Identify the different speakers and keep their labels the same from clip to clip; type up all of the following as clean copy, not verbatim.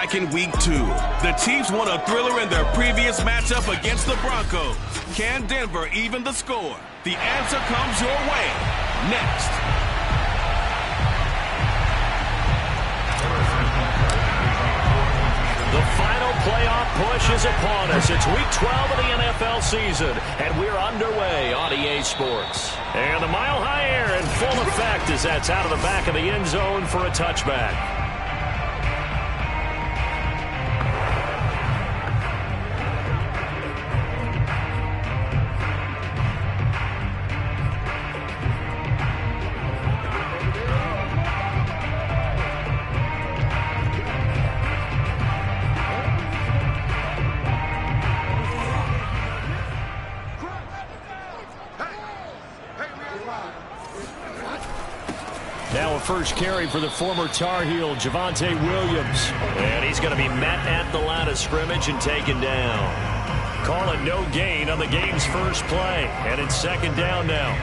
Speaker 1: back in week 2. The Chiefs won a thriller in their previous matchup against the Broncos. Can Denver even the score? The answer comes your way next.
Speaker 2: The final playoff push is upon us. It's week 12 of the NFL season, and we're underway on EA Sports. And the Mile High Air in full effect as that's out of the back of the end zone for a touchback. Now a first carry for the former Tar Heel, Javonte Williams. And he's going to be met at the line of scrimmage and taken down. Call it no gain on the game's first play. And it's second down now.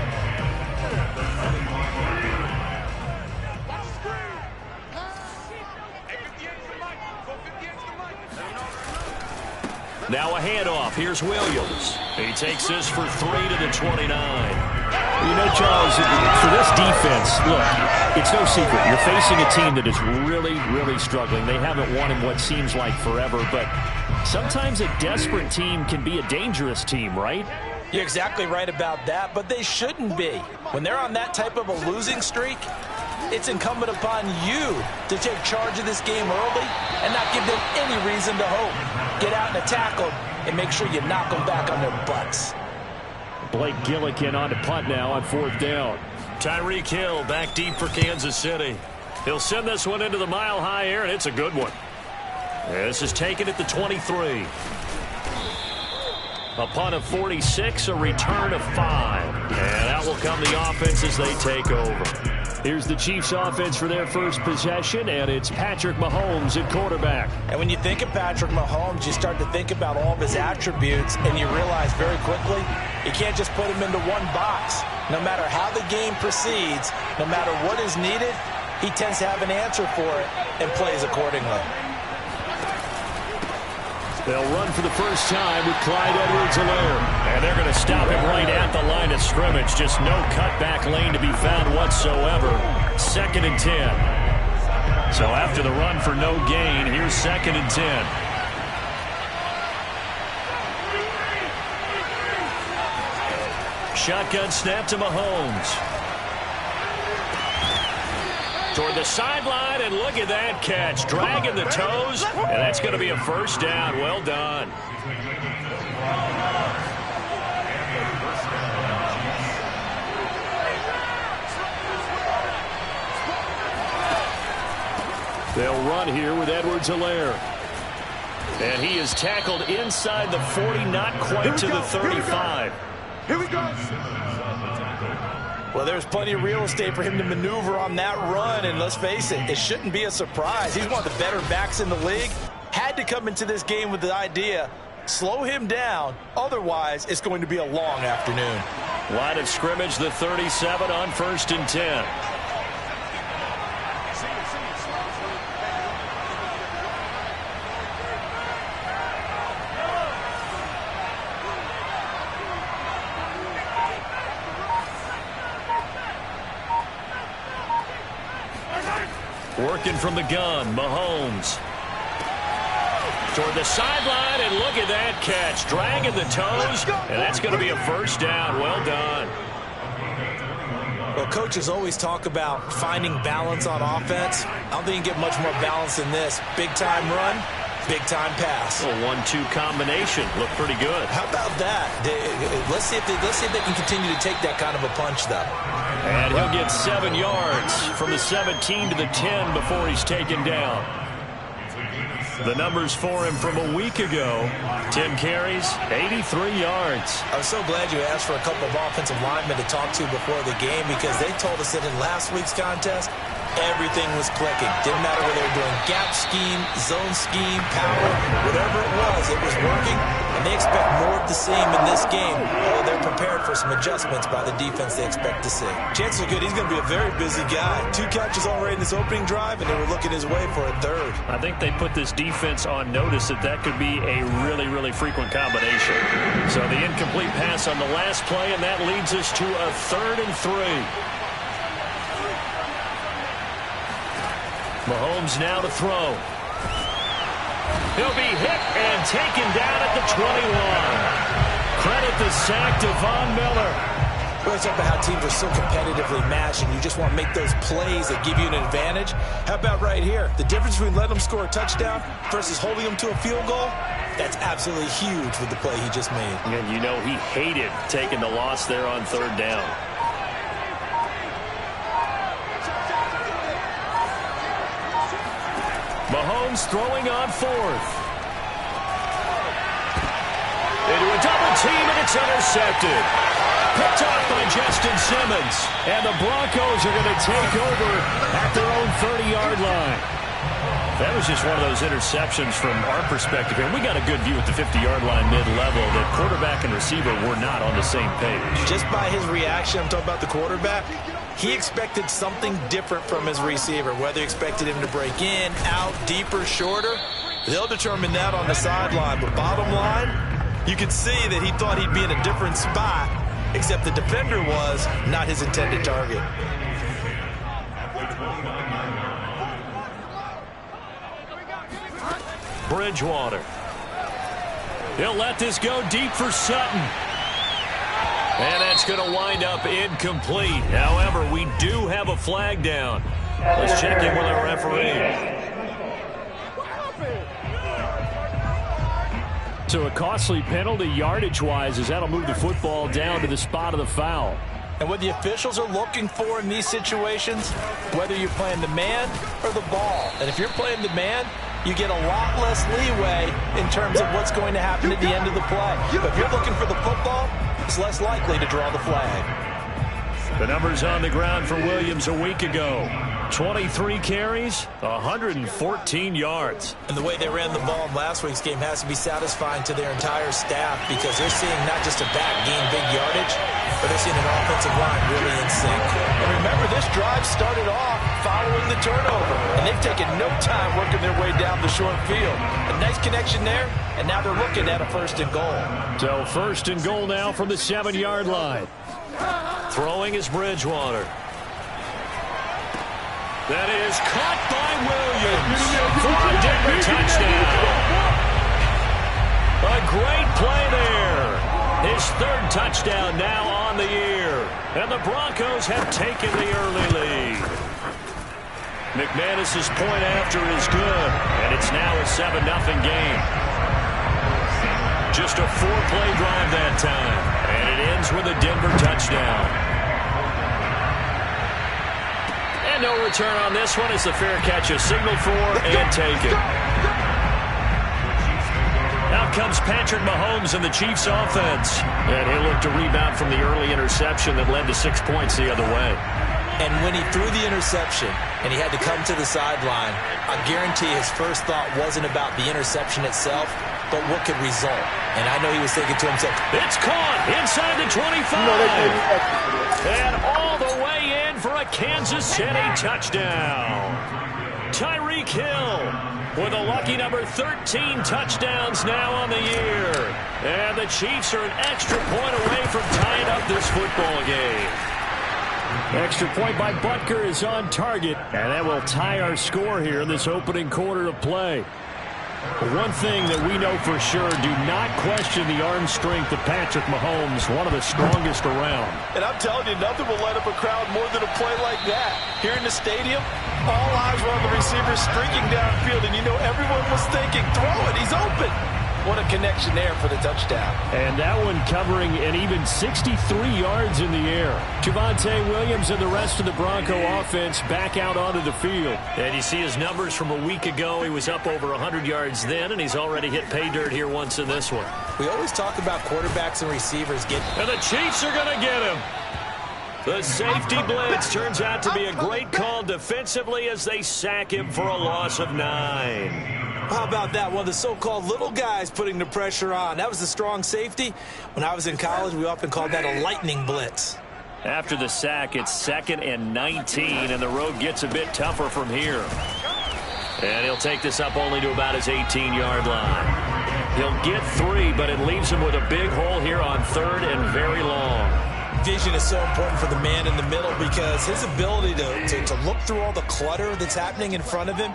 Speaker 2: Now a handoff. Here's Williams. He takes this for 3 to the 29.
Speaker 3: You know, Charles, for this defense, look, it's no secret. You're facing a team that is really, really struggling. They haven't won in what seems like forever, but sometimes a desperate team can be a dangerous team, right?
Speaker 4: You're exactly right about that, but they shouldn't be. When they're on that type of a losing streak, it's incumbent upon you to take charge of this game early and not give them any reason to hope. Get out and attack them and make sure you knock them back on their butts.
Speaker 3: Blake Gillikin on to punt now on fourth down.
Speaker 2: Tyreek Hill back deep for Kansas City. He'll send this one into the Mile High Air, and it's a good one. This is taken at the 23. A punt of 46, a return of 5. And out will come the offense as they take over.
Speaker 3: Here's the Chiefs offense for their first possession, and it's Patrick Mahomes at quarterback.
Speaker 4: And when you think of Patrick Mahomes, you start to think about all of his attributes, and you realize very quickly you can't just put him into one box. No matter how the game proceeds, no matter what is needed, he tends to have an answer for it and plays accordingly.
Speaker 3: They'll run for the first time with Clyde Edwards-Helaire.
Speaker 2: And they're going to stop him right at the line of scrimmage. Just no cutback lane to be found whatsoever. 2nd and 10. So after the run for no gain, here's 2nd and 10. Shotgun snap to Mahomes. Toward the sideline, and look at that catch. Dragging the toes, and that's going to be a first down. Well done.
Speaker 3: They'll run here with Edwards-Helaire.
Speaker 2: And he is tackled inside the 40, not quite to the 35.
Speaker 5: Here we go.
Speaker 4: Well, there's plenty of real estate for him to maneuver on that run, and let's face it, it shouldn't be a surprise. He's one of the better backs in the league. Had to come into this game with the idea, slow him down, otherwise it's going to be a long afternoon.
Speaker 2: Line of scrimmage, the 37 on 1st and 10. Working from the gun, Mahomes. Toward the sideline, and look at that catch. Dragging the toes, and that's going to be a first down. Well done.
Speaker 4: Well, coaches always talk about finding balance on offense. I don't think you can get much more balance than this. Big-time run, big-time pass.
Speaker 2: A 1-2 combination. Looked pretty good.
Speaker 4: How about that? Let's see if they can continue to take that kind of a punch, though.
Speaker 2: And he'll get 7 yards from the 17 to the 10 before he's taken down. The numbers for him from a week ago. 10 carries, 83 yards.
Speaker 4: I was so glad you asked for a couple of offensive linemen to talk to before the game, because they told us that in last week's contest, Everything was clicking. Didn't matter whether they were doing gap scheme, zone scheme, power, whatever it was working. And they expect more of the same in this game, although they're prepared for some adjustments by the defense they expect to see. Chances are good he's going to be a very busy guy. 2 catches already in this opening drive, and they were looking his way for a third.
Speaker 3: I think they put this defense on notice that could be a really, really frequent combination. So the incomplete pass on the last play, and that leads us to a 3rd and 3. Mahomes now to throw. He'll be hit and taken down at the 21. Credit the sack to Von Miller.
Speaker 4: We always talk about how teams are so competitively matched, and you just want to make those plays that give you an advantage. How about right here? The difference between letting them score a touchdown versus holding them to a field goal, that's absolutely huge with the play he just made.
Speaker 3: And you know he hated taking the loss there on 3rd down. Mahomes throwing on 4th. Into a double team, and it's intercepted. Picked off by Justin Simmons. And the Broncos are going to take over at their own 30-yard line. That was just one of those interceptions from our perspective. And we got a good view at the 50-yard line mid-level that quarterback and receiver were not on the same page.
Speaker 4: Just by his reaction, I'm talking about the quarterback, he expected something different from his receiver, whether he expected him to break in, out, deeper, shorter. They'll determine that on the sideline. But bottom line, you could see that he thought he'd be in a different spot, except the defender was not his intended target.
Speaker 3: Bridgewater. He'll let this go deep for Sutton. And that's going to wind up incomplete. However, we do have a flag down. Let's check in with our referee. So a costly penalty yardage-wise as that'll move the football down to the spot of the foul.
Speaker 4: And what the officials are looking for in these situations, whether you're playing the man or the ball. And if you're playing the man, you get a lot less leeway in terms of what's going to happen at the end of the play. But if you're looking for the football, it's less likely to draw the flag.
Speaker 3: The numbers on the ground for Williams a week ago. 23 carries, 114 yards.
Speaker 4: And the way they ran the ball in last week's game has to be satisfying to their entire staff because they're seeing not just a back gain big yardage, but they're seeing an offensive line really in sync. And remember, this drive started off following the turnover, and they've taken no time working their way down the short field. A nice connection there, and now they're looking at a 1st and goal.
Speaker 3: So 1st and goal now from the 7-yard line. Throwing is Bridgewater. That is caught by Williams for a Denver touchdown. A great play there. His 3rd touchdown now on the year. And the Broncos have taken the early lead. McManus's point after is good, and it's now a 7-0 game. Just a 4-play drive that time, and it ends with a Denver touchdown. And no return on this one as the fair catch is signaled for and taken. Out comes Patrick Mahomes and the Chiefs offense. And he'll look to rebound from the early interception that led to 6 points the other way.
Speaker 4: And when he threw the interception and he had to come to the sideline, I guarantee his first thought wasn't about the interception itself, but what could result. And I know he was thinking to himself,
Speaker 3: it's caught inside the 25. And all the way in for a Kansas City touchdown. Tyreek Hill with a lucky number 13 touchdowns now on the year. And the Chiefs are an extra point away from tying up this football game. Extra point by Butker is on target, and that will tie our score here in this opening quarter of play. One thing that we know for sure, do not question the arm strength of Patrick Mahomes, one of the strongest around.
Speaker 4: And I'm telling you, nothing will light up a crowd more than a play like that. Here in the stadium, all eyes were on the receiver streaking downfield, and you know everyone was thinking, throw it, he's open. What a connection there for the touchdown.
Speaker 3: And that one covering an even 63 yards in the air. Javonte Williams and the rest of the Bronco offense back out onto the field. And you see his numbers from a week ago. He was up over 100 yards then, and he's already hit pay dirt here once in this one.
Speaker 4: We always talk about quarterbacks and receivers getting...
Speaker 3: And the Chiefs are going to get him.
Speaker 2: The safety blitz turns out to be a great call defensively as they sack him for a loss of 9.
Speaker 4: How about that? One of the so-called little guys putting the pressure on. That was the strong safety. When I was in college, we often called that a lightning blitz.
Speaker 2: After the sack, it's 2nd and 19, and the road gets a bit tougher from here. And he'll take this up only to about his 18-yard line. He'll get 3, but it leaves him with a big hole here on 3rd and very long.
Speaker 4: Vision is so important for the man in the middle because his ability to look through all the clutter that's happening in front of him,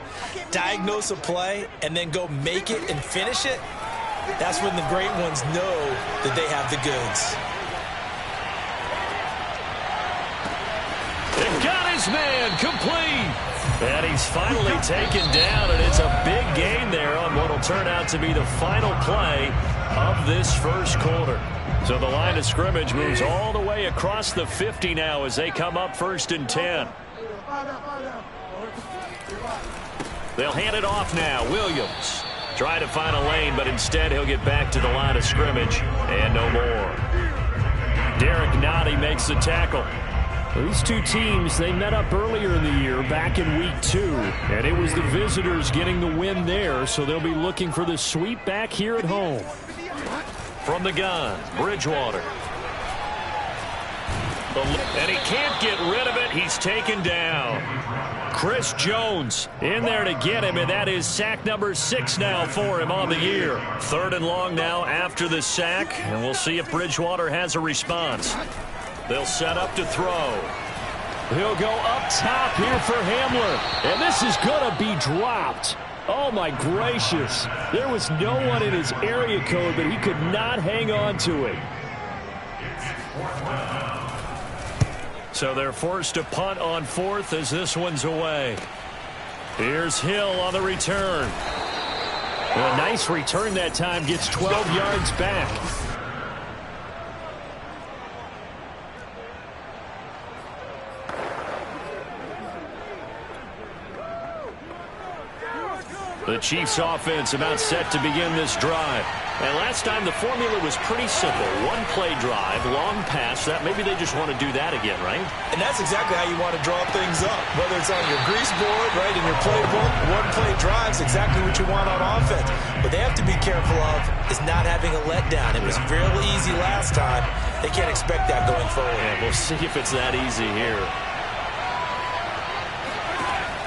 Speaker 4: diagnose a play, and then go make it and finish it, that's when the great ones know that they have the goods.
Speaker 2: It got his man complete. And he's finally taken down, and it's a big gain there on what will turn out to be the final play of this first quarter. So the line of scrimmage moves all the way across the 50 now as they come up 1st and 10. They'll hand it off now. Williams trying to find a lane, but instead he'll get back to the line of scrimmage and no more. Derek Nottie makes the tackle.
Speaker 3: These two teams, they met up earlier in the year, back in week 2, and it was the visitors getting the win there, so they'll be looking for the sweep back here at home.
Speaker 2: From the gun, Bridgewater. And he can't get rid of it. He's taken down. Chris Jones in there to get him, and that is sack number 6 now for him on the year. 3rd and long now after the sack, and we'll see if Bridgewater has a response. They'll set up to throw.
Speaker 3: He'll go up top here for Hamler, and this is going to be dropped. Oh, my gracious. There was no one in his area code, but he could not hang on to it.
Speaker 2: So they're forced to punt on 4th as this one's away. Here's Hill on the return.
Speaker 3: A nice return that time, gets 12 yards back.
Speaker 2: The Chiefs offense about set to begin this drive. And last time the formula was pretty simple. One play drive, long pass. That maybe they just want to do that again, right?
Speaker 4: And that's exactly how you want to draw things up. Whether it's on your grease board, right, in your playbook, one play drive's exactly what you want on offense. What they have to be careful of is not having a letdown. It was fairly easy last time. They can't expect that going forward.
Speaker 2: Yeah, we'll see if it's that easy here.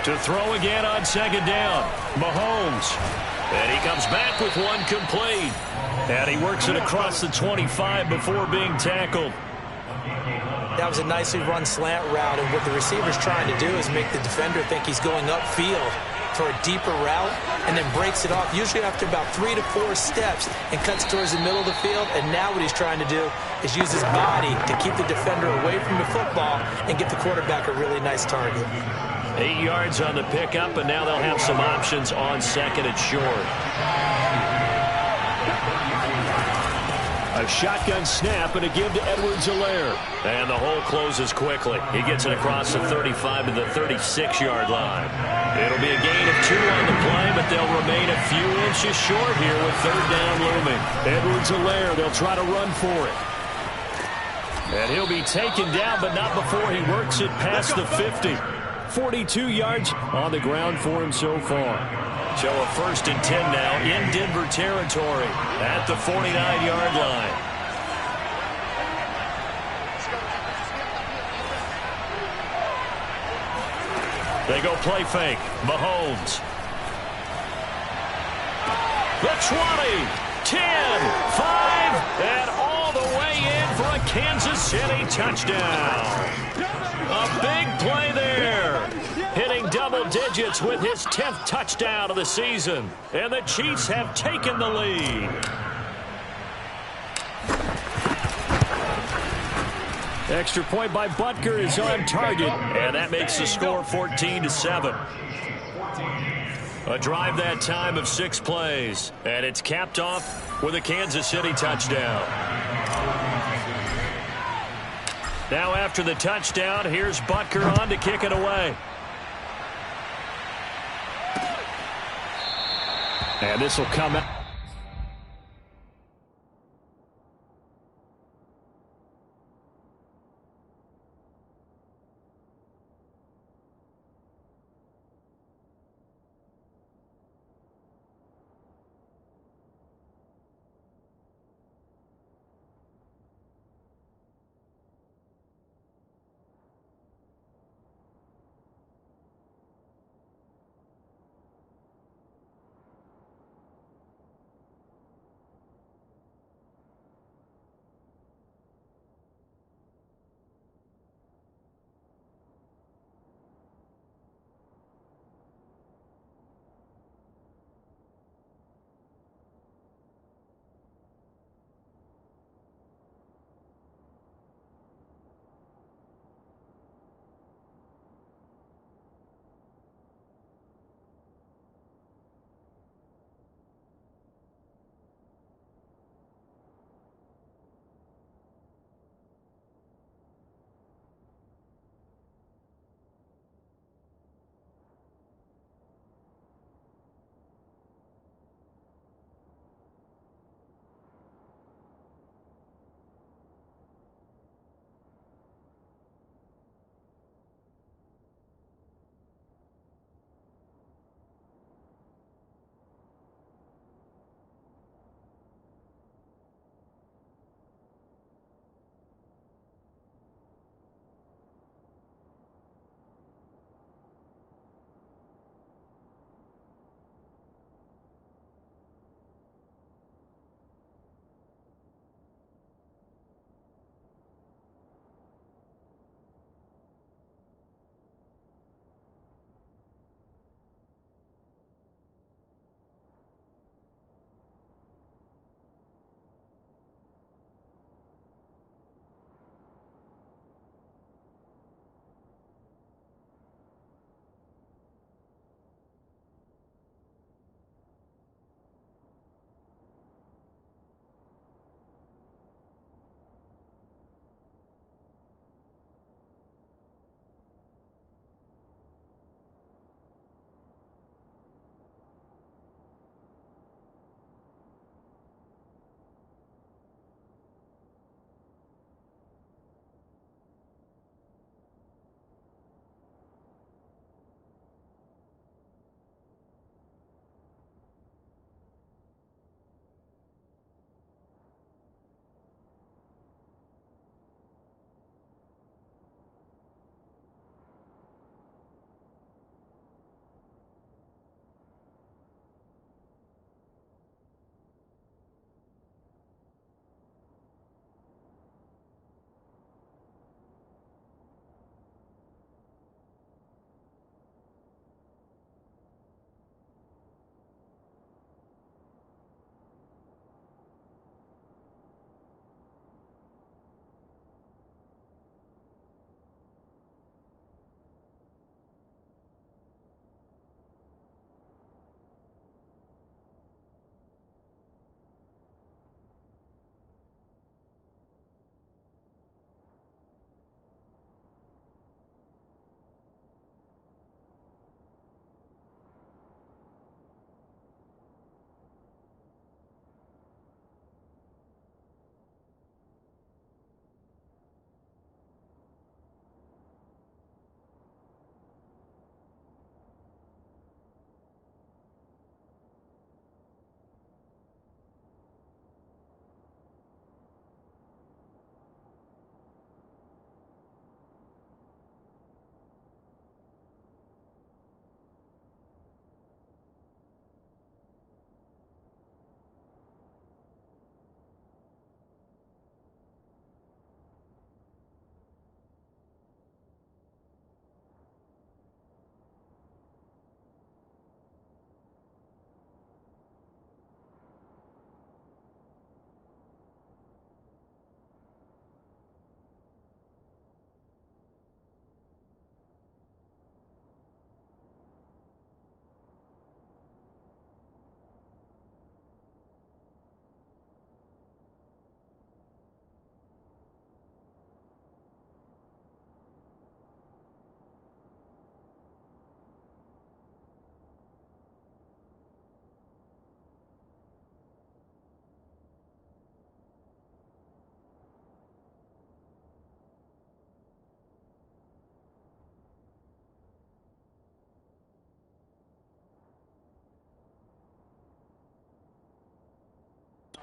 Speaker 2: To throw again on 2nd down, Mahomes. And he comes back with one complete. And he works it across the 25 before being tackled.
Speaker 4: That was a nicely run slant route, and what the receiver's trying to do is make the defender think he's going upfield for a deeper route, and then breaks it off, usually after about 3 to 4 steps, and cuts towards the middle of the field. And now what he's trying to do is use his body to keep the defender away from the football and give the quarterback a really nice target.
Speaker 2: 8 yards on the pickup, and now they'll have some options on 2nd and short.
Speaker 3: A shotgun snap and a give to Edwards-Helaire.
Speaker 2: And the hole closes quickly. He gets it across the 35 to the 36-yard line. It'll be a gain of 2 on the play, but they'll remain a few inches short here with 3rd down looming.
Speaker 3: Edwards-Helaire, they'll try to run for it.
Speaker 2: And he'll be taken down, but not before he works it past the 50.
Speaker 3: 42 yards on the ground for him so far.
Speaker 2: So a 1st and 10 now in Denver territory at the 49-yard line. They go play fake. Mahomes. The 20, 10, 5, and all the way in for a Kansas City touchdown. A big play there. Hitting double digits with his 10th touchdown of the season. And the Chiefs have taken the lead.
Speaker 3: Extra point by Butker is on target.
Speaker 2: And that makes the score 14-7. A drive that time of 6 plays. And it's capped off with a Kansas City touchdown. Now after the touchdown, here's Butker on to kick it away.
Speaker 3: And this will come out.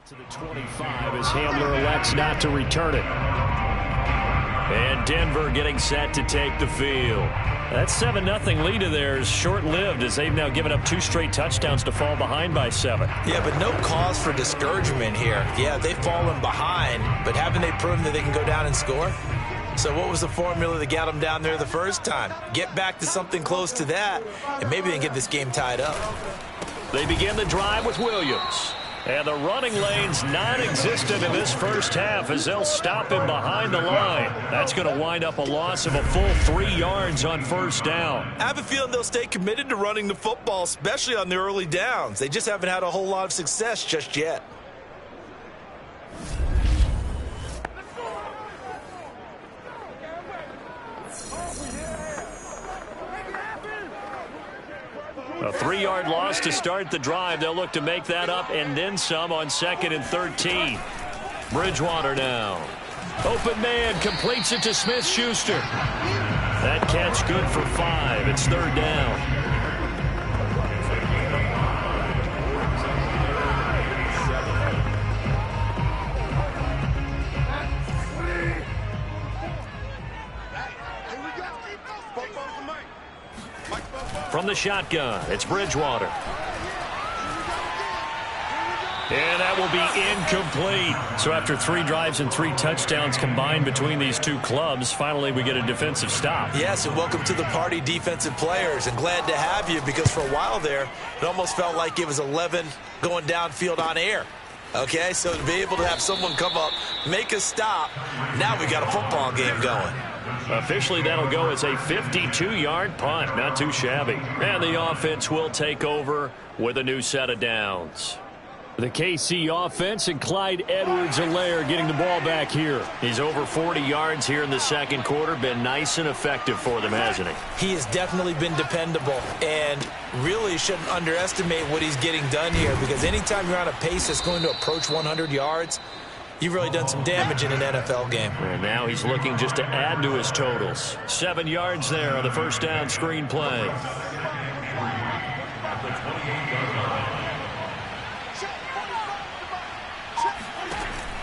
Speaker 2: To the 25 as Hamler elects not to return it. And Denver getting set to take the field. That 7-0 lead of theirs short-lived as they've now given up 2 straight touchdowns to fall behind by 7.
Speaker 4: Yeah, but no cause for discouragement here. Yeah, they've fallen behind, but haven't they proven that they can go down and score? So what was the formula that got them down there the first time? Get back to something close to that, and maybe they can get this game tied up.
Speaker 2: They begin the drive with Williams. And the running lane's non-existent in this first half as they'll stop him behind the line. That's going to wind up a loss of a full 3 yards on first down.
Speaker 4: I have a feeling they'll stay committed to running the football, especially on the early downs. They just haven't had a whole lot of success just yet.
Speaker 2: A 3-yard loss to start the drive. They'll look to make that up and then some on 2nd and 13. Bridgewater now. Open man completes it to Smith-Schuster. That catch good for 5. It's 3rd down. From the shotgun, it's Bridgewater. And that will be incomplete. So after 3 drives and 3 touchdowns combined between these two clubs, finally we get a defensive stop.
Speaker 4: Yes, and welcome to the party, defensive players. And glad to have you because for a while there, it almost felt like it was 11 going downfield on air. Okay, so to be able to have someone come up, make a stop, now we got a football game going.
Speaker 2: Officially, that'll go as a 52-yard punt. Not too shabby. And the offense will take over with a new set of downs. The KC offense and Clyde Edwards-Helaire getting the ball back here. He's over 40 yards here in the second quarter. Been nice and effective for them, hasn't he?
Speaker 4: He has definitely been dependable and really shouldn't underestimate what he's getting done here because anytime you're on a pace that's going to approach 100 yards, you've really done some damage in an NFL game.
Speaker 2: And now he's looking just to add to his totals. 7 yards there on the first down screen play.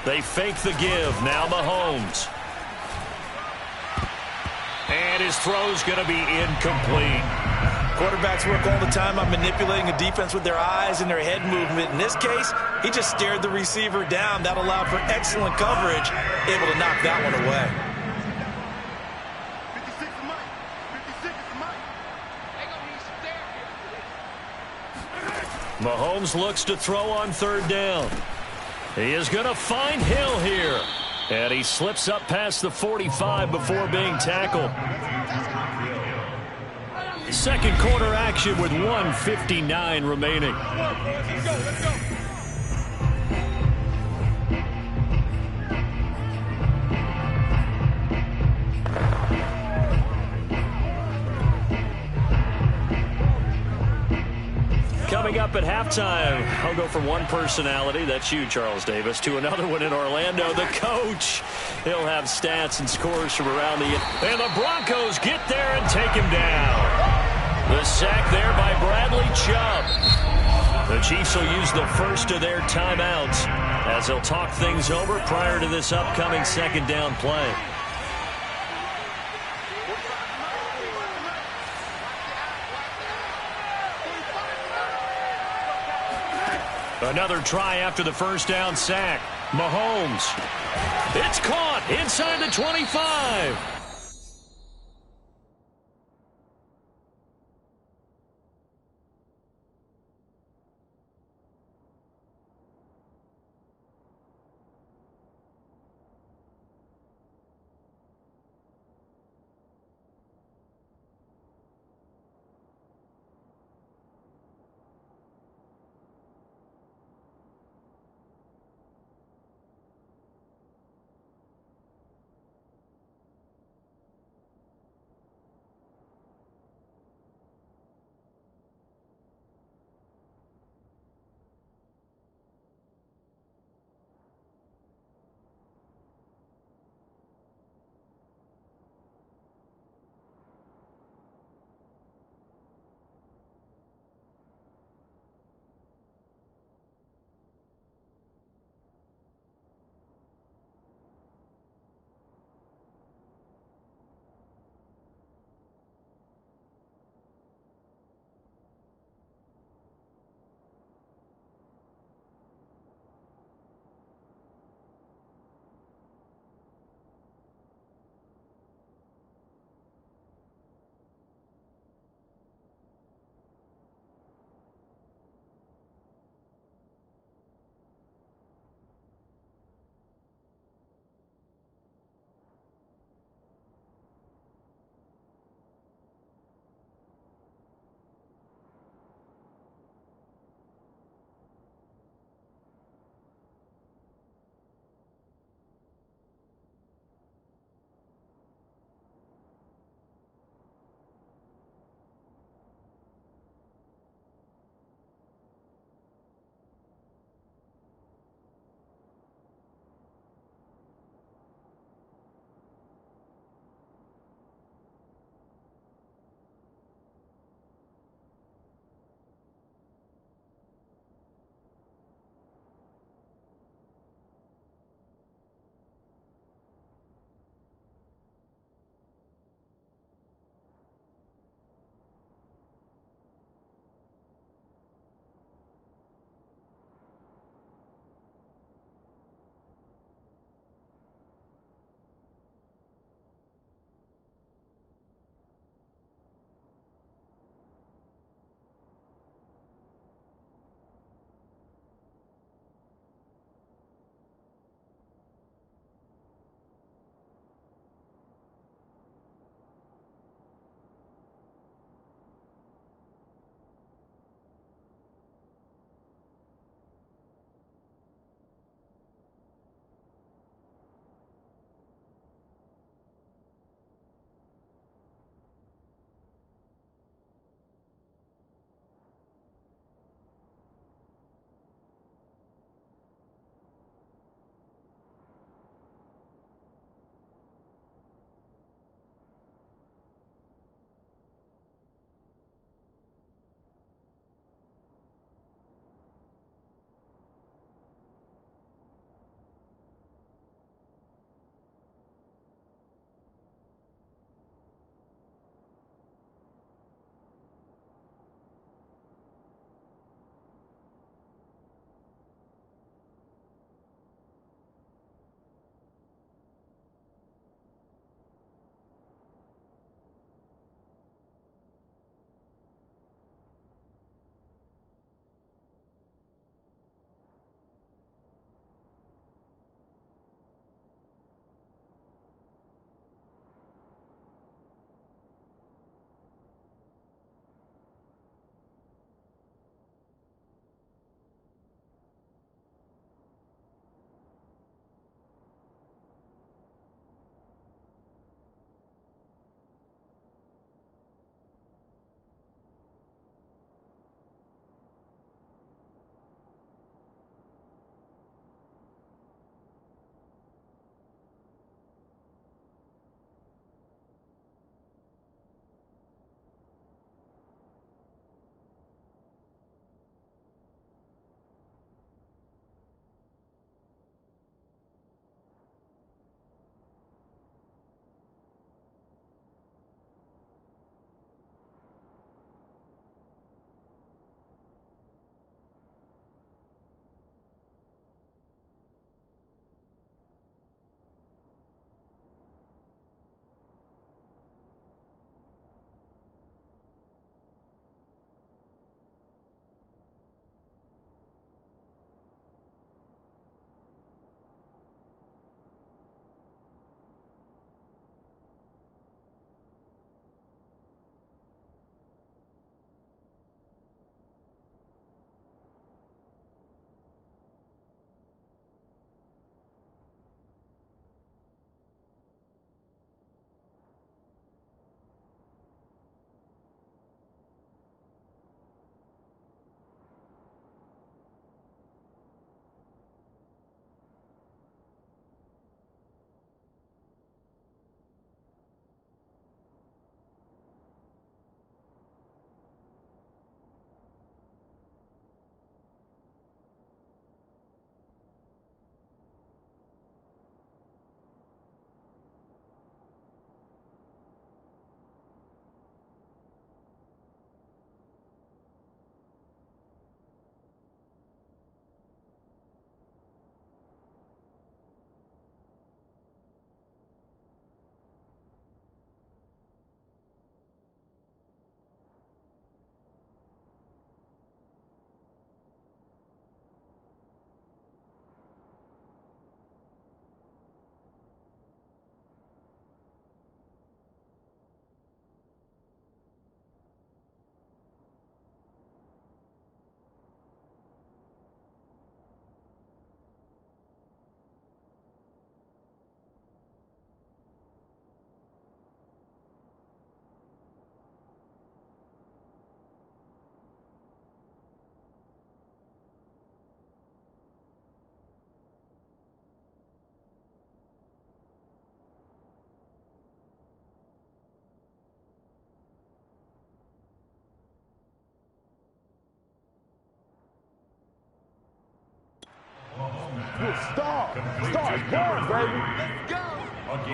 Speaker 2: They fake the give. Now Mahomes. And his throw's going to be incomplete.
Speaker 4: Quarterbacks work all the time on manipulating a defense with their eyes and their head movement. In this case, he just stared the receiver down. That allowed for excellent coverage, able to knock that one away.
Speaker 2: Mahomes looks to throw on 3rd down. He is going to find Hill here. And he slips up past the 45 before being tackled. Second quarter action with 1:59 remaining. Let's go. Coming up at halftime, I'll go from one personality, that's you, Charles Davis, to another one in Orlando, the coach. He'll have stats and scores from around the... And the Broncos get there and take him down. The sack there by Bradley Chubb. The Chiefs will use the first of their timeouts as they'll talk things over prior to this upcoming 2nd down play. Another try after the first down sack. Mahomes. It's caught inside the 25.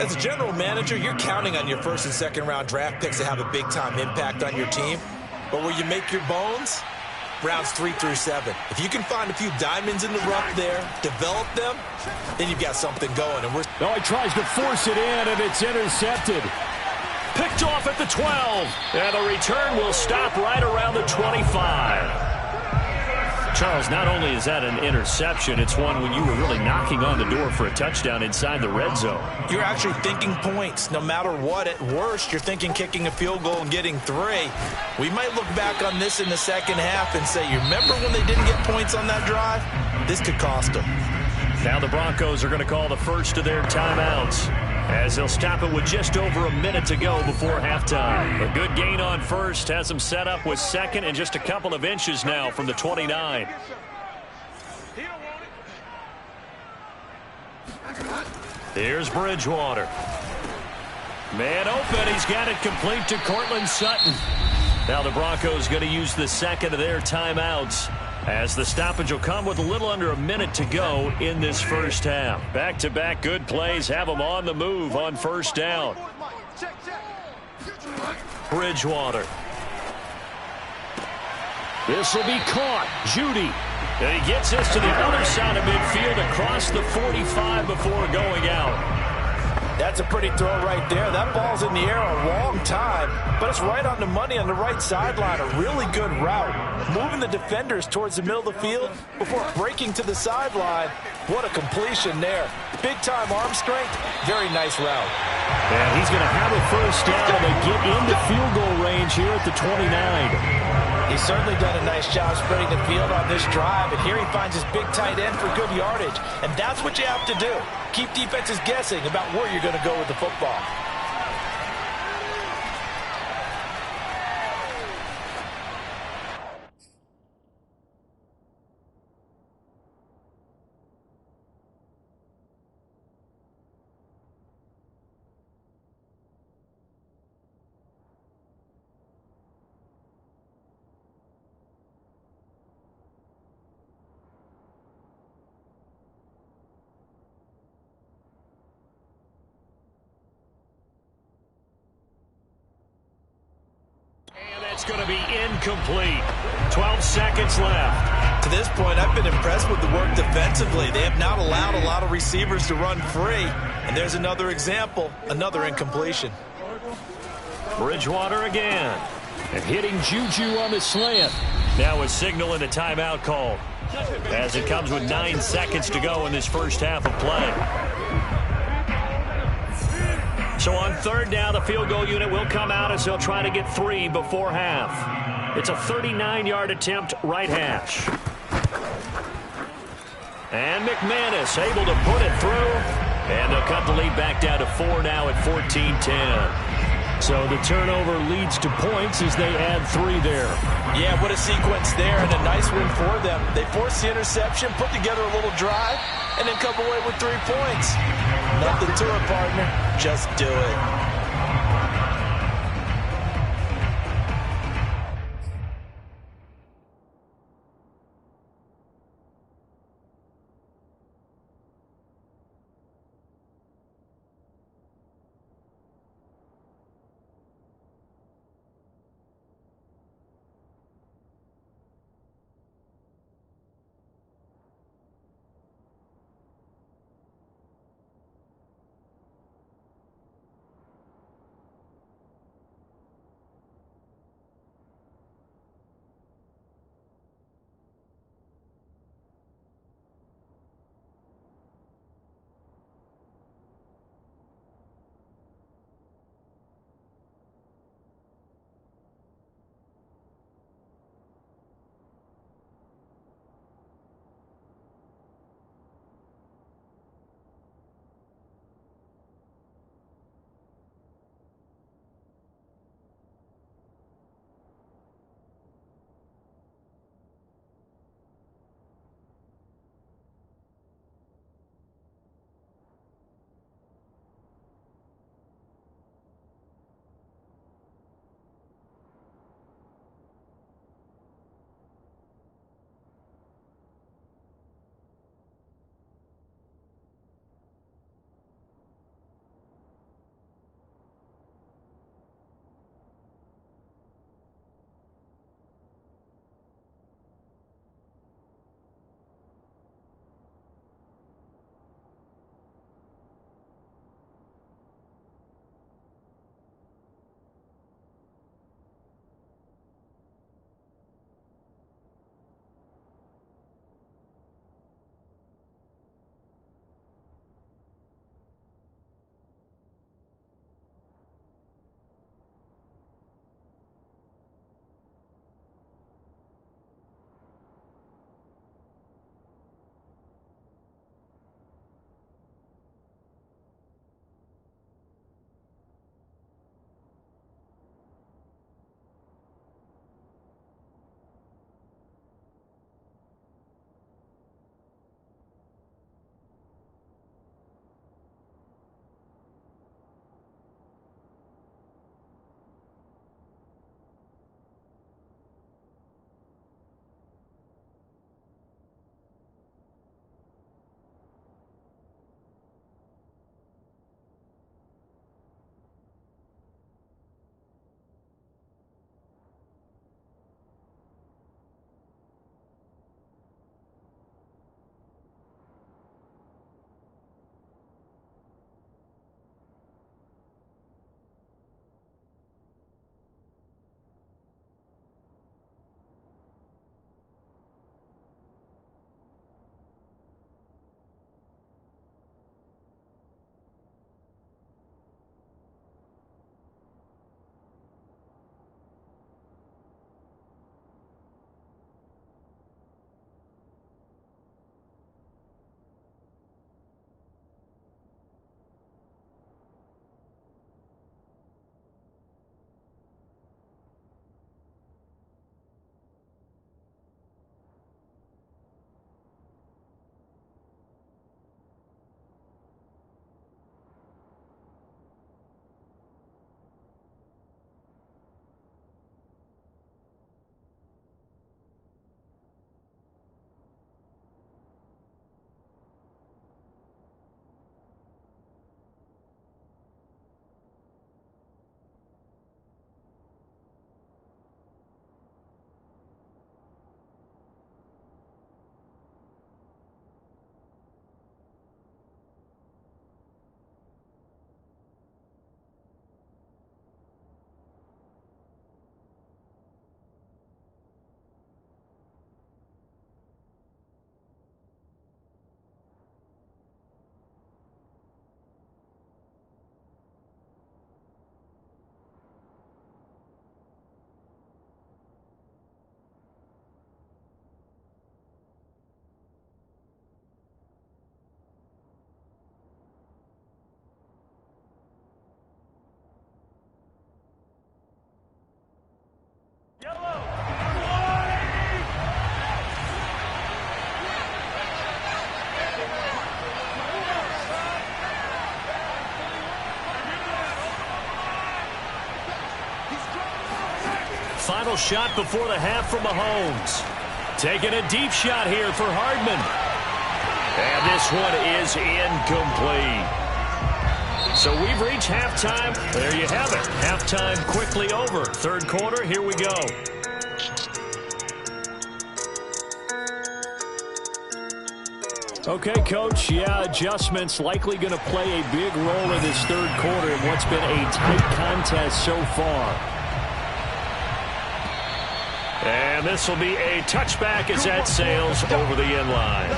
Speaker 4: As a general manager, you're counting on your first and second round draft picks to have a big-time impact on your team. But where you make your bones, rounds 3 through 7. If you can find a few diamonds in the rough there, develop them, then you've got something going. And
Speaker 2: No, he tries to force it in, and it's intercepted. Picked off at the 12. And the return will stop right around the 25. Charles, not only is that an interception, it's one when you were really knocking on the door for a touchdown inside the red zone.
Speaker 4: You're actually thinking points. No matter what, at worst, you're thinking kicking a field goal and getting 3. We might look back on this in the second half and say, you remember when they didn't get points on that drive? This could cost them.
Speaker 2: Now the Broncos are going to call the first of their timeouts, as they'll stop it with just over a minute to go before halftime. A good gain on first has them set up with second and just a couple of inches now from the 29. Here's Bridgewater. Man open. He's got it complete to Cortland Sutton. Now the Broncos going to use the second of their timeouts, as the stoppage will come with a little under a minute to go in this first half. Back-to-back good plays have them on the move on first down. Bridgewater. This will be caught. Judy. And he gets this to the other side of midfield across the 45 before going out.
Speaker 4: That's a pretty throw right there. That ball's in the air a long time, but it's right on the money on the right sideline. A really good route. Moving the defenders towards the middle of the field before breaking to the sideline. What a completion there. Big-time arm strength. Very nice route.
Speaker 2: And he's going to have a first down and get into field goal range here at the 29.
Speaker 4: He's certainly done a nice job spreading the field on this drive, and here he finds his big tight end for good yardage. And that's what you have to do. Keep defenses guessing about where you're going to go with the football.
Speaker 2: It's going to be incomplete. 12 seconds left.
Speaker 4: To this point, I've been impressed with the work defensively. They have not allowed a lot of receivers to run free. And there's another example, another incompletion.
Speaker 2: Bridgewater again. And hitting Juju on the slant. Now a signal and a timeout call, as it comes with 9 seconds to go in this first half of play. So on third down, the field goal unit will come out as they'll try to get 3 before half. It's a 39-yard attempt, right hash. And McManus able to put it through. And they'll cut the lead back down to 4 now at 14-10. So the turnover leads to points as they add 3 there.
Speaker 4: Yeah, what a sequence there, and a nice win for them. They forced the interception, put together a little drive, and then come away with 3 points. Nothing to it, partner. Just do it.
Speaker 2: Final shot before the half from Mahomes. Taking a deep shot here for Hardman. And this one is incomplete. So we've reached halftime. There you have it. Halftime quickly over. Third quarter, here we go. Okay, Coach, yeah, adjustments likely going to play a big role in this third quarter in what's been a tight contest so far. And this will be a touchback as that sails over the end line.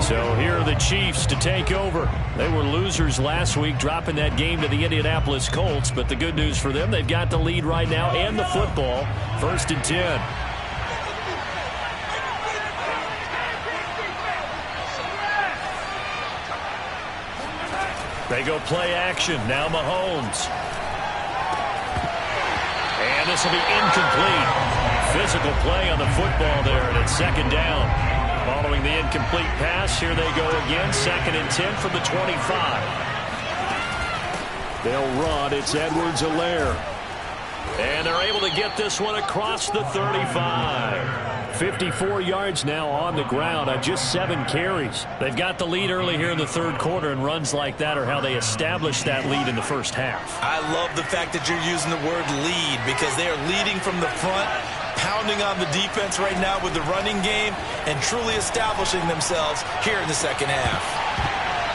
Speaker 2: So here are the Chiefs to take over. They were losers last week, dropping that game to the Indianapolis Colts. But the good news for them, they've got the lead right now and the football. 1st and 10. They go play action. Now Mahomes. And this will be incomplete. Physical play on the football there, and it's 2nd down. Following the incomplete pass, here they go again. 2nd and 10 from the 25. They'll run. It's Edwards-Helaire. And they're able to get this one across the 35. 54 yards now on the ground on just 7 carries. They've got the lead early here in the third quarter, and runs like that are how they establish that lead in the first half.
Speaker 4: I love the fact that you're using the word lead, because they are leading from the front, pounding on the defense right now with the running game, and truly establishing themselves here in the second half.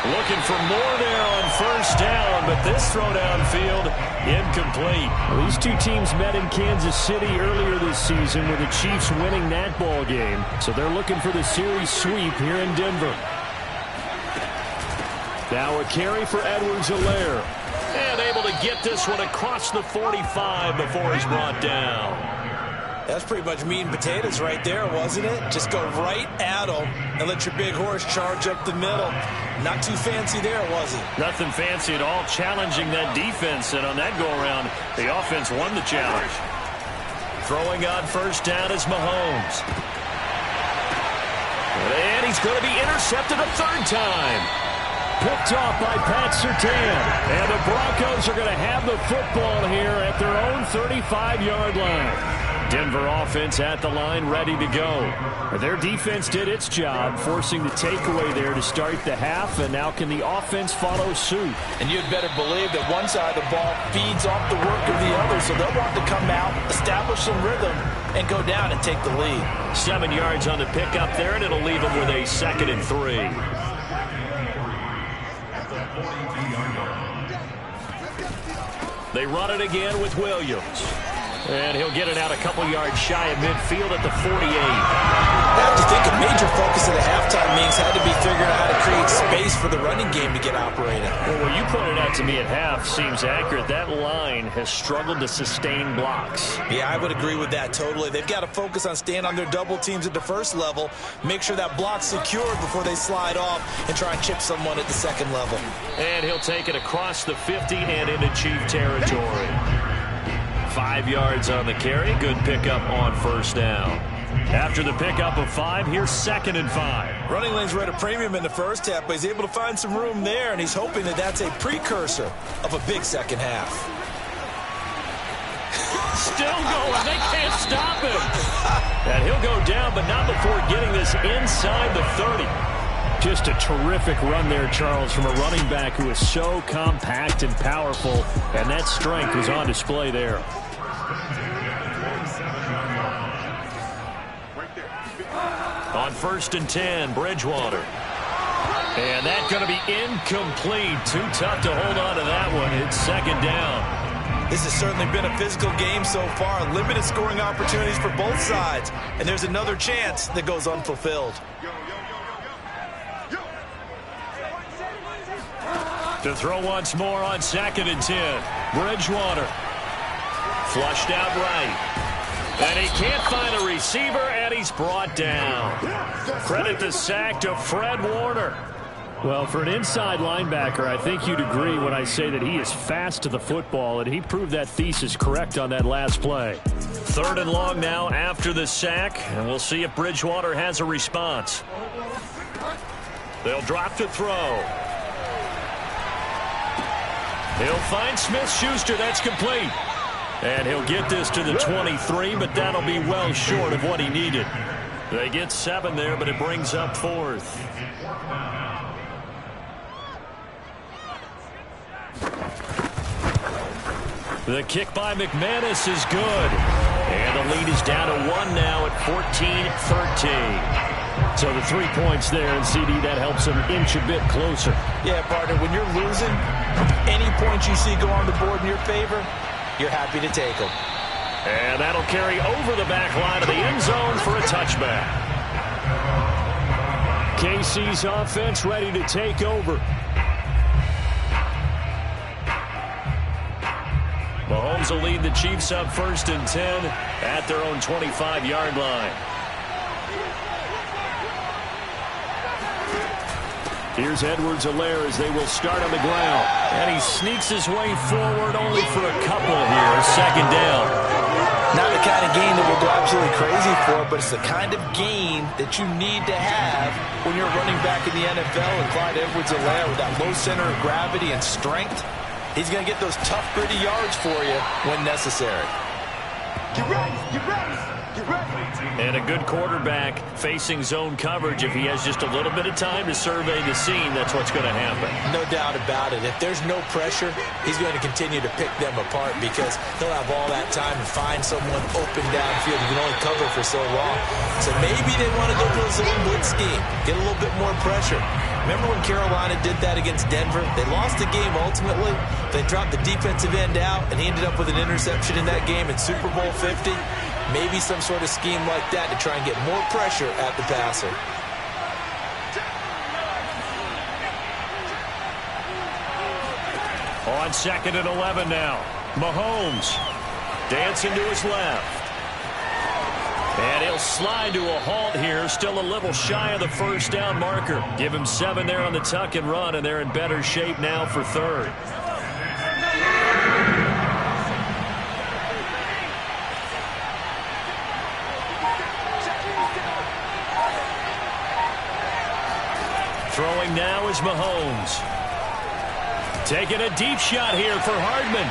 Speaker 2: Looking for more there on 1st down, but this throw downfield incomplete.
Speaker 3: Well, these two teams met in Kansas City earlier this season with the Chiefs winning that ball game. So they're looking for the series sweep here in Denver. Now a carry for Edwards-Helaire.
Speaker 2: And able to get this one across the 45 before he's brought down.
Speaker 4: That's pretty much meat and potatoes right there, wasn't it? Just go right at them and let your big horse charge up the middle. Not too fancy there, was it?
Speaker 2: Nothing fancy at all, challenging that defense. And on that go-around, the offense won the challenge. Throwing on 1st down is Mahomes. And he's going to be intercepted a 3rd time.
Speaker 3: Picked off by Pat Surtain.
Speaker 2: And the Broncos are going to have the football here at their own 35-yard line. Denver offense at the line, ready to go.
Speaker 3: Their defense did its job, forcing the takeaway there to start the half, and now can the offense follow suit?
Speaker 4: And you'd better believe that one side of the ball feeds off the work of the other, so they'll want to come out, establish some rhythm, and go down and take the lead.
Speaker 2: 7 yards on the pickup there, and it'll leave them with a 2nd and 3. They run it again with Williams. And he'll get it out a couple yards shy of midfield at the 48.
Speaker 4: I have to think a major focus of the halftime meetings had to be figuring out how to create space for the running game to get operating.
Speaker 2: Well, what you pointed out to me at half seems accurate. That line has struggled to sustain blocks.
Speaker 4: Yeah, I would agree with that totally. They've got to focus on staying on their double teams at the first level, make sure that block's secured before they slide off and try and chip someone at the second level.
Speaker 2: And he'll take it across the 50 and into Chief territory. 5 yards on the carry. Good pickup on 1st down. After the pickup of 5, here's 2nd and 5.
Speaker 4: Running lanes were at a premium in the first half, but he's able to find some room there, and he's hoping that that's a precursor of a big second half.
Speaker 2: Still going. They can't stop him. And he'll go down, but not before getting this inside the 30.
Speaker 3: Just a terrific run there, Charles, from a running back who is so compact and powerful, and that strength was on display there.
Speaker 2: On 1st and 10, Bridgewater. And that's going to be incomplete. Too tough to hold on to that one. It's 2nd down.
Speaker 4: This has certainly been a physical game so far. Limited scoring opportunities for both sides. And there's another chance that goes unfulfilled.
Speaker 2: To throw once more on 2nd and 10. Bridgewater. Flushed out right. And he can't find a receiver, and he's brought down. Credit the sack to Fred Warner.
Speaker 3: Well, for an inside linebacker, I think you'd agree when I say that he is fast to the football, and he proved that thesis correct on that last play.
Speaker 2: 3rd and long now after the sack, and we'll see if Bridgewater has a response. They'll drop to throw. He'll find Smith-Schuster. That's complete. And he'll get this to the 23, but that'll be well short of what he needed. They get 7 there, but it brings up 4th. The kick by McManus is good. And the lead is down to 1 now at 14-13. So the 3 points there, and CD, that helps them inch a bit closer.
Speaker 4: Yeah, partner, when you're losing, any points you see go on the board in your favor, you're happy to take them.
Speaker 2: And that'll carry over the back line of the end zone for a touchback.
Speaker 3: KC's offense ready to take over.
Speaker 2: Mahomes will lead the Chiefs up 1st and 10 at their own 25-yard line.
Speaker 3: Here's Edwards-Helaire as they will start on the ground.
Speaker 2: And he sneaks his way forward only for a couple here. 2nd down.
Speaker 4: Not the kind of gain that we'll go absolutely crazy for, but it's the kind of gain that you need to have when you're running back in the NFL. And Clyde Edwards-Helaire, with that low center of gravity and strength, he's going to get those tough, gritty yards for you when necessary.
Speaker 5: Get ready, get ready, get ready.
Speaker 2: And a good quarterback facing zone coverage. If he has just a little bit of time to survey the scene, that's what's going to happen.
Speaker 4: No doubt about it. If there's no pressure, he's going to continue to pick them apart because he'll have all that time to find someone open downfield. You can only cover for so long. So maybe they want to go to a zone blitz scheme, get a little bit more pressure. Remember when Carolina did that against Denver? They lost the game ultimately. They dropped the defensive end out, and he ended up with an interception in that game in Super Bowl 50. Maybe some sort of scheme like that to try and get more pressure at the passer.
Speaker 2: On 2nd and 11 now. Mahomes dancing to his left. And he'll slide to a halt here. Still a little shy of the 1st down marker. Give him 7 there on the tuck and run, and they're in better shape now for 3rd. Throwing now is Mahomes. Taking a deep shot here for Hardman.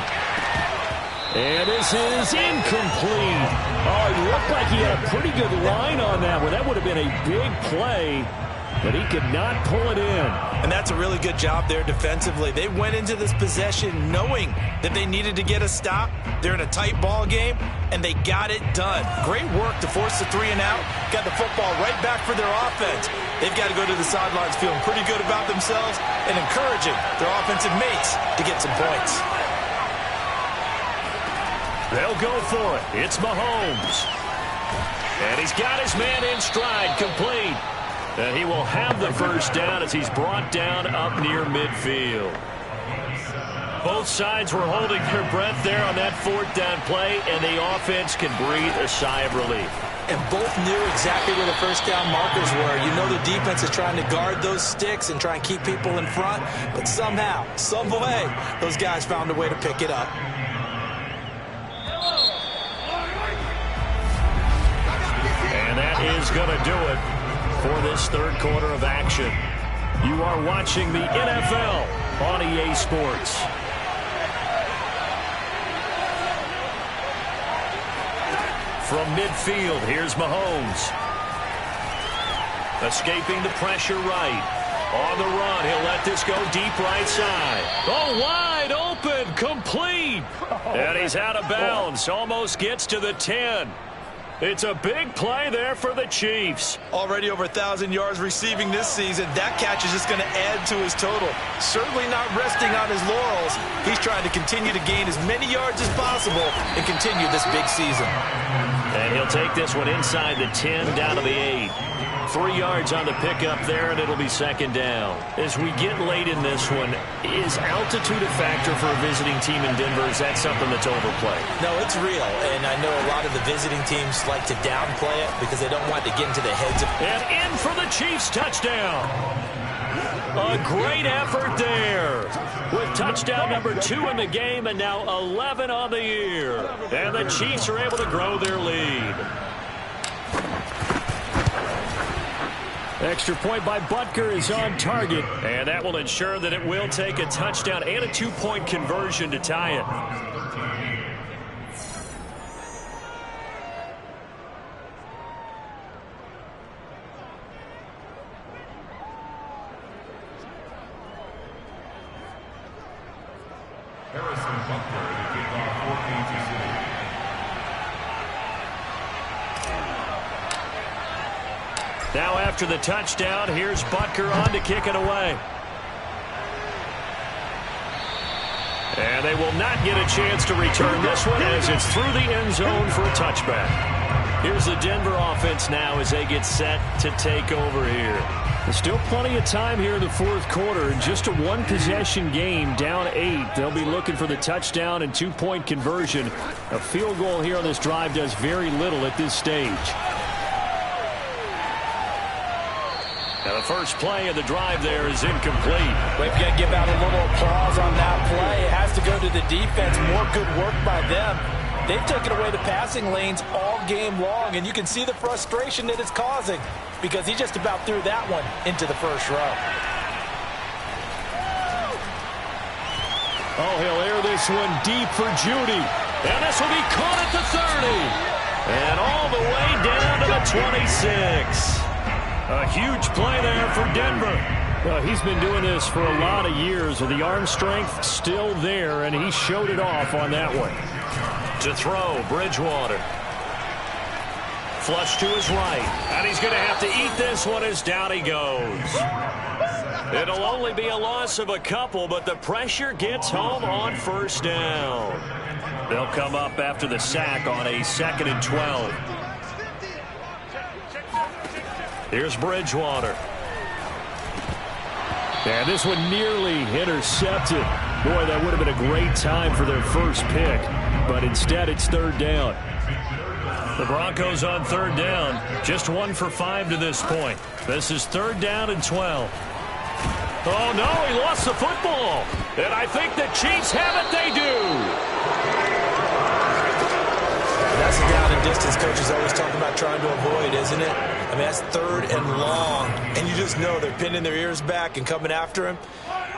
Speaker 3: And this is incomplete. Oh, it looked like he had a pretty good line on that one. That would have been a big play, but he could not pull it in.
Speaker 4: And that's a really good job there defensively. They went into this possession knowing that they needed to get a stop. They're in a tight ball game, and they got it done. Great work to force the 3 and out. Got the football right back for their offense. They've got to go to the sidelines feeling pretty good about themselves and encouraging their offensive mates to get some points.
Speaker 2: They'll go for it. It's Mahomes. And he's got his man in stride, complete. And he will have the 1st down as he's brought down up near midfield. Both sides were holding their breath there on that 4th down play, and the offense can breathe a sigh of relief.
Speaker 4: And both knew exactly where the 1st down markers were. You know the defense is trying to guard those sticks and try and keep people in front, but somehow, some way, those guys found a way to pick it up.
Speaker 2: And that is going to do it for this 3rd quarter of action. You are watching the NFL on EA Sports. From midfield, here's Mahomes. Escaping the pressure right. On the run, he'll let this go deep right side. Oh, wide open, complete. And he's out of bounds, almost gets to the 10. It's a big play there for the Chiefs.
Speaker 4: Already over 1,000 yards receiving this season. That catch is just going to add to his total. Certainly not resting on his laurels. He's trying to continue to gain as many yards as possible and continue this big season.
Speaker 2: And he'll take this one inside the 10 down to the 8. 3 yards on the pickup there, and it'll be 2nd down. As we get late in this one, is altitude a factor for a visiting team in Denver? Is that something that's overplayed?
Speaker 4: No, it's real, and I know a lot of the visiting teams like to downplay it because they don't want to get into the heads of...
Speaker 2: And in for the Chiefs touchdown. A great effort there. With touchdown number 2 in the game and now 11 on the year. And the Chiefs are able to grow their lead. Extra point by Butker is on target. And that will ensure that it will take a touchdown and a 2-point conversion to tie it. Now after the touchdown, here's Butker on to kick it away. And they will not get a chance to return this one as it's through the end zone for a touchback. Here's the Denver offense now as they get set to take over here. There's still plenty of time here in the fourth quarter. In just a one-possession game, down 8. They'll be looking for the touchdown and 2-point conversion. A field goal here on this drive does very little at this stage. Now the first play of the drive there is incomplete.
Speaker 4: We've got to give out a little applause on that play. It has to go to the defense. More good work by them. They've taken away the passing lanes all game long, and you can see the frustration that it's causing because he just about threw that one into the first row.
Speaker 2: Oh, he'll air this one deep for Judy. And this will be caught at the 30. And all the way down to the 26. A huge play there for Denver. Well, he's been doing this for a lot of years with the arm strength still there, and he showed it off on that one. To throw, Bridgewater. Flush to his right. And he's going to have to eat this one as down he goes. It'll only be a loss of a couple, but the pressure gets home on first down. They'll come up after the sack on a 2nd and 12. Here's Bridgewater. And this one nearly intercepted. Boy, that would have been a great time for their first pick. But instead, it's 3rd down. The Broncos on 3rd down. Just 1 for 5 to this point. This is 3rd down and 12. Oh, no, he lost the football. And I think the Chiefs have it. They do.
Speaker 4: That's the down and distance coaches always talking about trying to avoid, isn't it? I mean, that's 3rd and long. And you just know they're pinning their ears back and coming after him.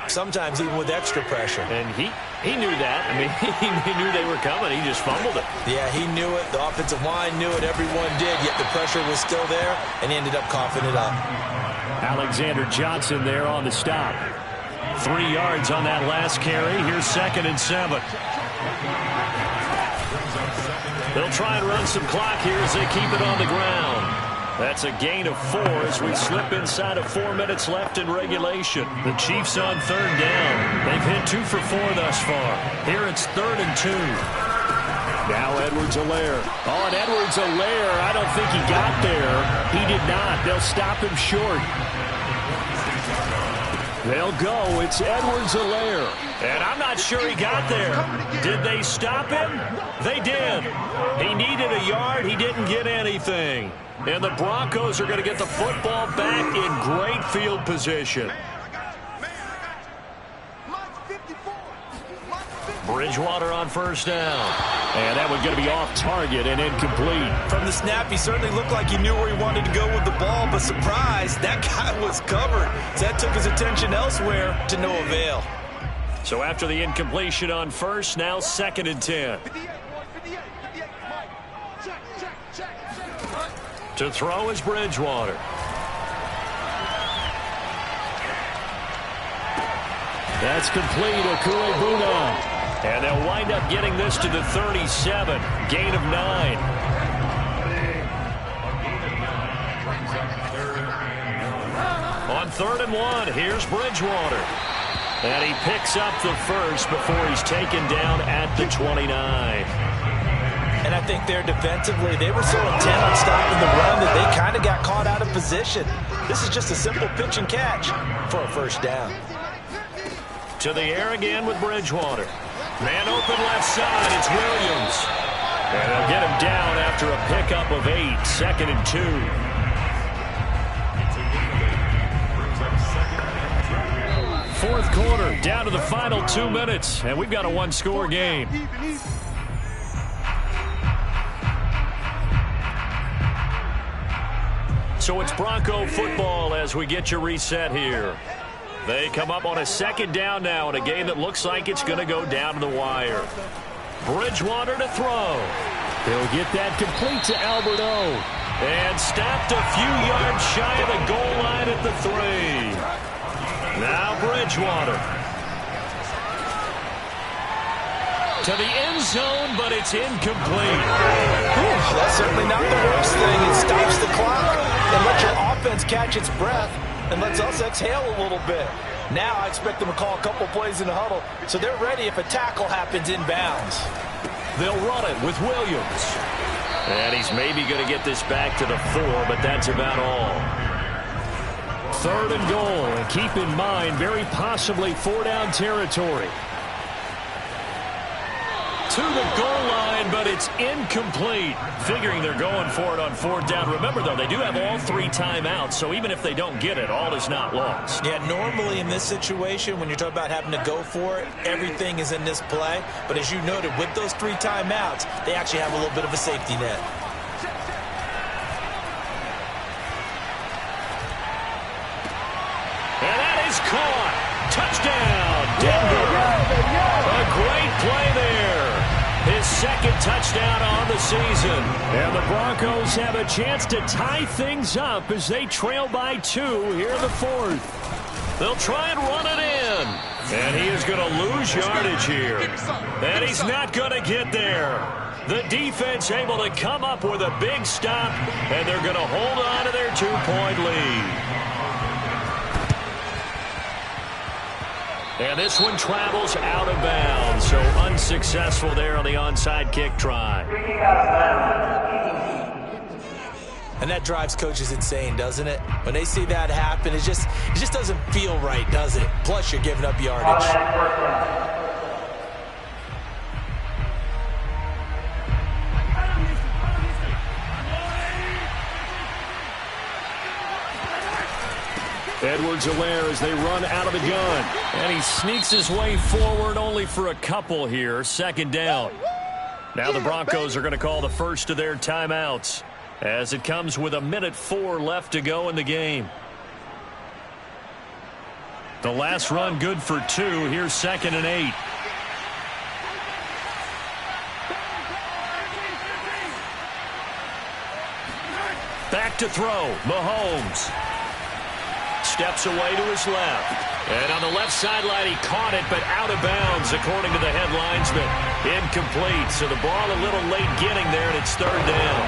Speaker 4: Sometimes even with extra pressure.
Speaker 2: And he knew that. I mean, he knew they were coming. He just fumbled it.
Speaker 4: Yeah, he knew it. The offensive line knew it. Everyone did. Yet the pressure was still there, and he ended up coughing it up. Alexander Johnson there on the stop.
Speaker 2: 3 yards on that last carry. Here's 2nd and 7. They'll try and run some clock here as they keep it on the ground. That's a gain of 4 as we slip inside of 4 minutes left in regulation. The Chiefs on 3rd down. They've hit 2 for 4 thus far. Here it's 3rd and 2. Now Edwards-Helaire. Oh, and Edwards-Helaire, I don't think he got there. He did not. They'll stop him short. They'll go. It's Edwards-Helaire. And I'm not sure he got there. Did they stop him? They did. He needed a yard. He didn't get anything. And the Broncos are going to get the football back in great field position. Bridgewater on 1st down. And that one's going to be off target and incomplete. From the snap, he certainly looked like he knew where he wanted to go with the ball, but surprise, that guy was covered. So that took his attention elsewhere to no avail. So after the incompletion on 1st, now 2nd and 10. To throw is Bridgewater. That's complete. Okuebuna. And they'll wind up getting this to the 37. Gain of 9. On 3rd and 1, here's Bridgewater. And he picks up the first before he's taken down at the 29. And I think there defensively, they were so intent on stopping the run that they kind of got caught out of position. This is just a simple pitch and catch for a 1st down. To the air again with Bridgewater. Man open left side, it's Williams. And they'll get him down after a pickup of 8, 2nd and 2.
Speaker 3: fourth quarter, down to the final 2 minutes, and we've got a one-score game. So it's Bronco football as we get you reset here. They come up on a second down now in a game that looks like it's going to go down to the wire. Bridgewater to throw. He'll get that complete to Alberto. And stopped a few yards shy of the goal line at the 3. Now Bridgewater. To the end zone, but it's incomplete.
Speaker 4: That's certainly not the worst thing. It stops the clock and lets your offense catch its breath and lets us exhale a little bit. Now I expect them to call a couple plays in the huddle so they're ready if a tackle happens inbounds.
Speaker 3: They'll run it with Williams. And he's maybe going to get this back to the 4, but that's about all. 3rd and goal, and keep in mind, very possibly 4-down territory. To the goal line, but it's incomplete. Figuring they're going for it on 4th down. Remember, though, they do have all 3 timeouts, so even if they don't get it, all is not lost.
Speaker 4: Yeah, normally in this situation, when you're talking about having to go for it, everything is in this play. But as you noted, with those 3 timeouts, they actually have a little bit of a safety net.
Speaker 3: And that is caught. Touchdown, Denver. A great play there. His 2nd touchdown on the season. And the Broncos have a chance to tie things up as they trail by 2 here in the 4th. They'll try and run it in. And he is going to lose yardage here. And he's not going to get there. The defense able to come up with a big stop, and they're going to hold on to their 2-point lead. And this one travels out of bounds, so unsuccessful there on the onside kick try.
Speaker 4: And that drives coaches insane, doesn't it? When they see that happen, it just doesn't feel right, does it? Plus, you're giving up yardage.
Speaker 3: Edwards-Helaire as they run out of the gun. And he sneaks his way forward only for a couple here. 2nd down. Now the Broncos are going to call the first of their timeouts as it comes with 1:04 left to go in the game. The last run good for 2. Here's 2nd and 8. Back to throw. Mahomes. Steps away to his left. And on the left sideline, he caught it, but out of bounds, according to the head linesman. Incomplete, so the ball a little late getting there, and it's 3rd down.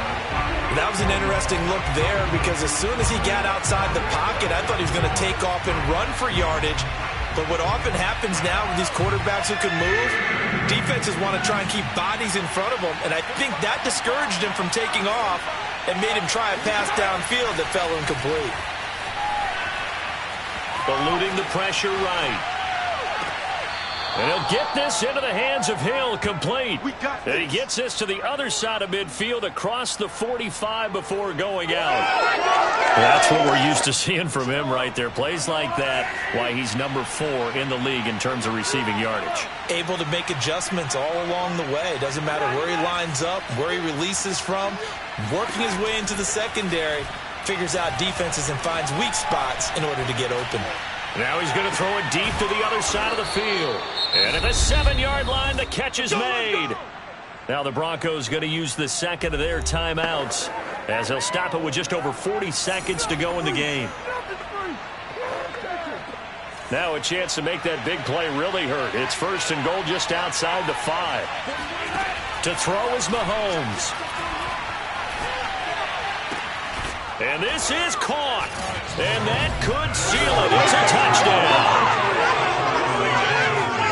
Speaker 4: That was an interesting look there because as soon as he got outside the pocket, I thought he was going to take off and run for yardage. But what often happens now with these quarterbacks who can move, defenses want to try and keep bodies in front of them, and I think that discouraged him from taking off and made him try a pass downfield that fell incomplete.
Speaker 3: Eluding the pressure right. And he'll get this into the hands of Hill, complete. And he gets this to the other side of midfield across the 45 before going out. That's what we're used to seeing from him right there. Plays like that, why he's number 4 in the league in terms of receiving yardage.
Speaker 4: Able to make adjustments all along the way. Doesn't matter where he lines up, where he releases from. Working his way into the secondary. Figures out defenses and finds weak spots in order to get open.
Speaker 3: Now he's going to throw it deep to the other side of the field. And at the 7-yard line, the catch is made. Now the Broncos going to use the 2nd of their timeouts as they'll stop it with just over 40 seconds to go in the game. Now a chance to make that big play really hurt. It's 1st and goal just outside the 5. To throw is Mahomes. And this is caught. And that could seal it. It's a touchdown.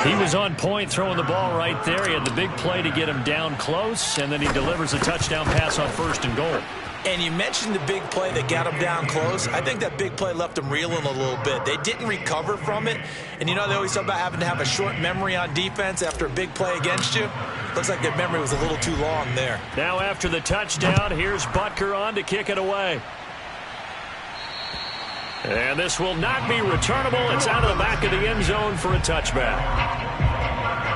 Speaker 3: He was on point throwing the ball right there. He had the big play to get him down close, and then he delivers a touchdown pass on 1st and goal.
Speaker 4: And you mentioned the big play that got him down close. I think that big play left him reeling a little bit. They didn't recover from it. And you know they always talk about having to have a short memory on defense after a big play against you. Looks like their memory was a little too long there.
Speaker 3: Now after the touchdown, here's Butker on to kick it away.
Speaker 2: And this will not be returnable. It's out of the back of the end zone for a touchback.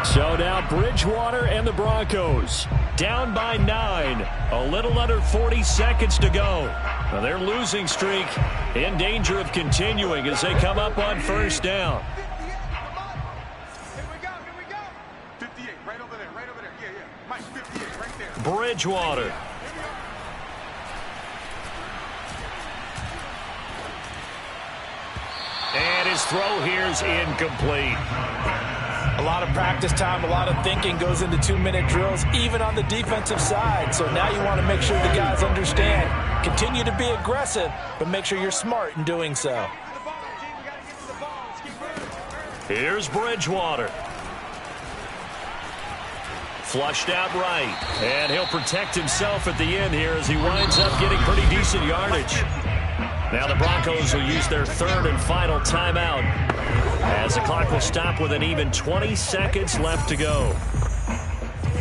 Speaker 2: So now Bridgewater and the Broncos down by 9. A little under 40 seconds to go. Now their losing streak in danger of continuing as they come up on first down.
Speaker 5: Here we go. 58, right over there. Yeah. Mike, 58, right there.
Speaker 2: Bridgewater. And his throw here is incomplete.
Speaker 4: A lot of practice time, a lot of thinking goes into 2-minute drills, even on the defensive side. So now you want to make sure the guys understand. Continue to be aggressive, but make sure you're smart in doing so.
Speaker 2: Here's Bridgewater. Flushed out right. And he'll protect himself at the end here as he winds up getting pretty decent yardage. Now the Broncos will use their third and final timeout as the clock will stop with an even 20 seconds left to go.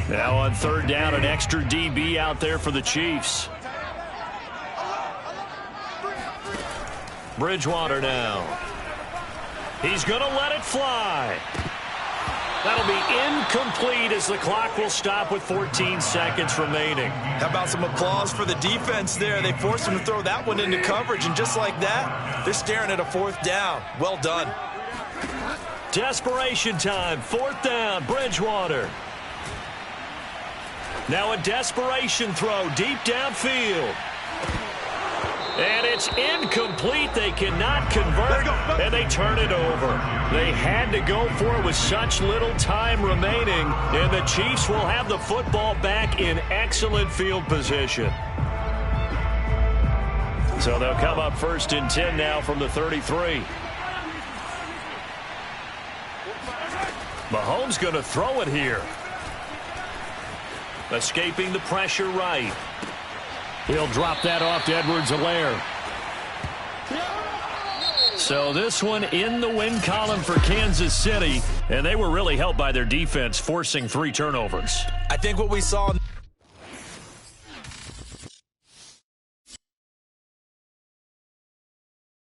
Speaker 2: Now on third down, an extra DB out there for the Chiefs. Bridgewater now. He's going to let it fly. That'll be incomplete as the clock will stop with 14 seconds remaining.
Speaker 4: How about some applause for the defense there? They forced him to throw that one into coverage, and just like that, they're staring at a fourth down. Well done.
Speaker 2: Desperation time, fourth down, Bridgewater. Now a desperation throw deep downfield. And it's incomplete. They cannot convert, and they turn it over. They had to go for it with such little time remaining, and the Chiefs will have the football back in excellent field position. So they'll come up first and 10 now from the 33. Mahomes going to throw it here. Escaping the pressure right. He'll drop that off to Edwards-Helaire. So this one in the win column for Kansas City, and they were really helped by their defense forcing 3 turnovers.
Speaker 4: I think what we saw